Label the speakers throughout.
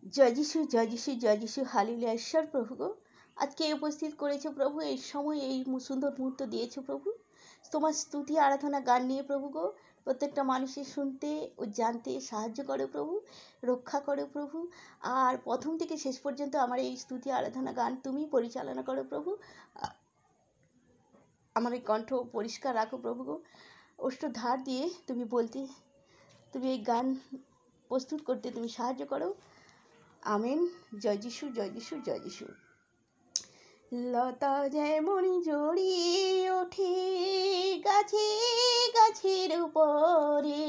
Speaker 1: জয় যিশু, জয় যিশু, জয় যিশু, হালেলুয়া। ঈশ্বর প্রভু গো, আজকে উপস্থিত করেছো প্রভু, এই সময় এই সুন্দর মুহূর্ত দিয়েছো প্রভু। তোমার স্তুতি আরাধনা গান নিয়ে প্রভু গো, প্রত্যেকটা মানুষের শুনতে ও জানতে সাহায্য করো প্রভু, রক্ষা করো প্রভু। আর প্রথম থেকে শেষ পর্যন্ত আমার এই স্তুতি আরাধনা গান তুমি পরিচালনা করো প্রভু। আমার এই কণ্ঠ পরিষ্কার রাখো প্রভু গো। অষ্ট ধার দিয়ে তুমি বলতে, তুমি এই গান প্রস্তুত করতে তুমি সাহায্য করো। আমেন। জয় যিশু, জয় যিশু, জয় যিশু। লতা যেমন জড়িয়ে ওঠে গাছে গাছের উপরে,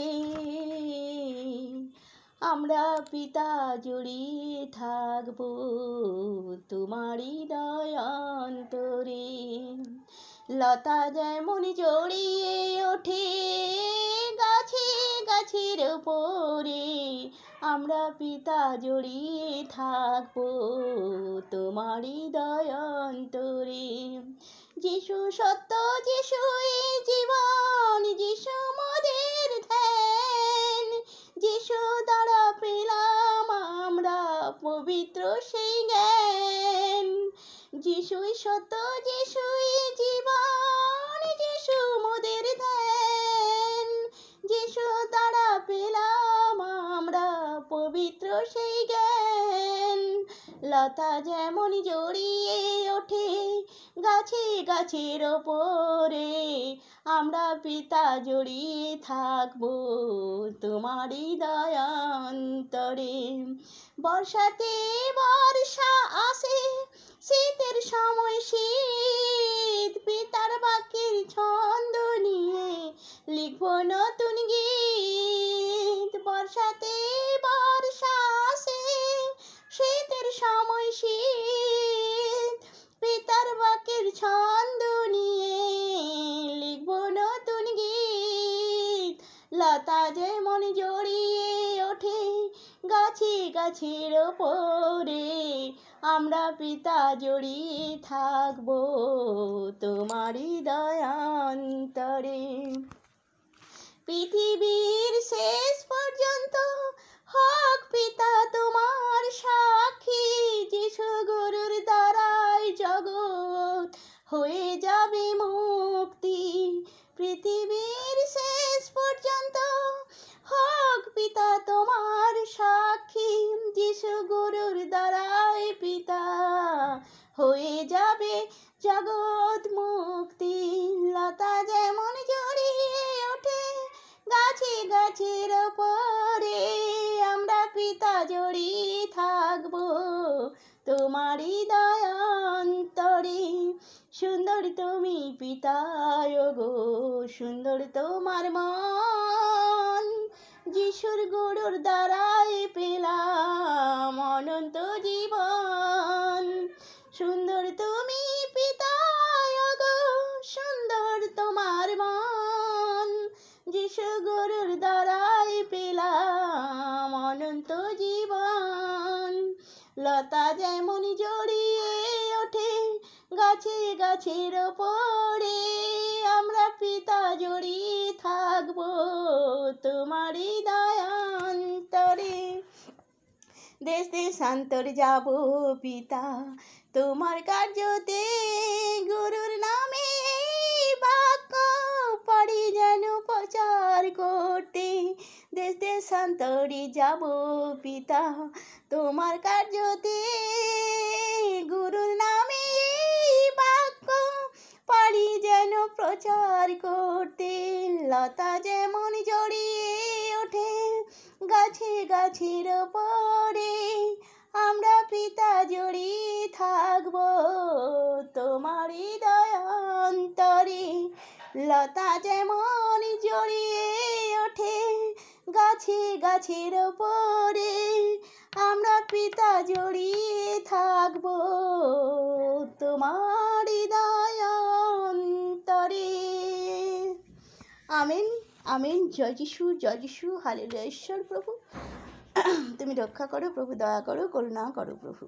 Speaker 1: আমরা পিতা জড়িয়ে থাকবো তোমারই দয়ান্তরে। লতা যেমন জড়িয়ে ওঠে গাছে গাছের উপরে, আমরা পিতা জড়িয়ে থাকবো তোমারই দয়ান্তরে। যিশু সত্য, যিশুই জীবন, যিশু মোদের ধ্যান, যিশু দ্বারা পেলাম আমরা পবিত্র সেই জ্ঞান। যিশুই সত্য, যিশুই জীবন, যিশু মোদের ধ্যান, যিশু দ্বারা পেলাম আমরা পবিত্র সেই জ্ঞান। লতা যেমন জড়িয়ে ওঠে গাছে গাছের ওপরে, আমরা পিতা জড়িয়ে থাকবো তোমারই দয়ান্তরে। বর্ষাতে বর্ষা আসে, শীতের সময় শীত, পিতার বাক্যের ছন্দ নিয়ে লিখবো নতুন গীত। বর্ষাতে বর্ষা আসে, শীতের সময় শীত, পিতার বাক্যের ছন্দ নিয়ে লিখবো নতুন গীত। লতা যেমন জড়িয়ে ওঠে গাছে গাছের ওপরে, আমরা পিতা জড়িয়ে থাকবো তোমারই দয়ান্তরে। পৃথিবীর শেষ পর্যন্ত হক পিতা তোমার সাক্ষী, যিশু গুরুর দ্বারাই জগৎ হয়ে যাবে মুক্তি। পৃথিবীর শেষ পর্যন্ত হক পিতা তোমার সাক্ষী, যিশু গুরুর দ্বারাই পিতা হয়ে যাবে জগৎ মুক্তি। লতা যেমন জড়িয়ে ওঠে গাছে গাছের ওপরে, আমরা পিতা জড়িয়ে থাকবো তোমারই দয়ান্তরে। সুন্দর তুমি পিতা গো, সুন্দর তোমার মন, যিশুর গুরুর দ্বারাই পেলাম অনন্ত জীবন। সুন্দর তুমি পিতা গো, সুন্দর তোমার মন, যিশু গুরুর দ্বারাই পেলাম অনন্ত জীবন। লতা যেমন জড়িয়ে ওঠে গাছে গাছের ওপরে, আমরা পিতা জড়িয়ে থাকবো তোমারই দয়ান্তরে। দেশ দেশান্তর যাব পিতা তোমার কার্যতে, গুরুর নামে বাক্য পারি যেন প্রচার করতে। দেশ দেশান্তরে যাব পিতা তোমার কার্যতে, গুরুর নামে বাক্য পারি যেন প্রচার করতে। লতা যেমন জড়িয়ে ওঠে গাছে গাছের ওপরে, আমরা পিতা জড়িয়ে থাকবো তোমারই দয়ান্তরে। লতা যেমন জড়িয়ে ওঠে গাছে গাছের ওপরে, আমরা পিতা জড়িয়ে থাকবো তোমারই দয়ান্তরে। Amen, amen. জয় যিশু, জয় যিশু, হালেলুয়া। ঈশ্বর প্রভু তুমি রক্ষা করো প্রভু, দয়া করো, করুণা করো প্রভু।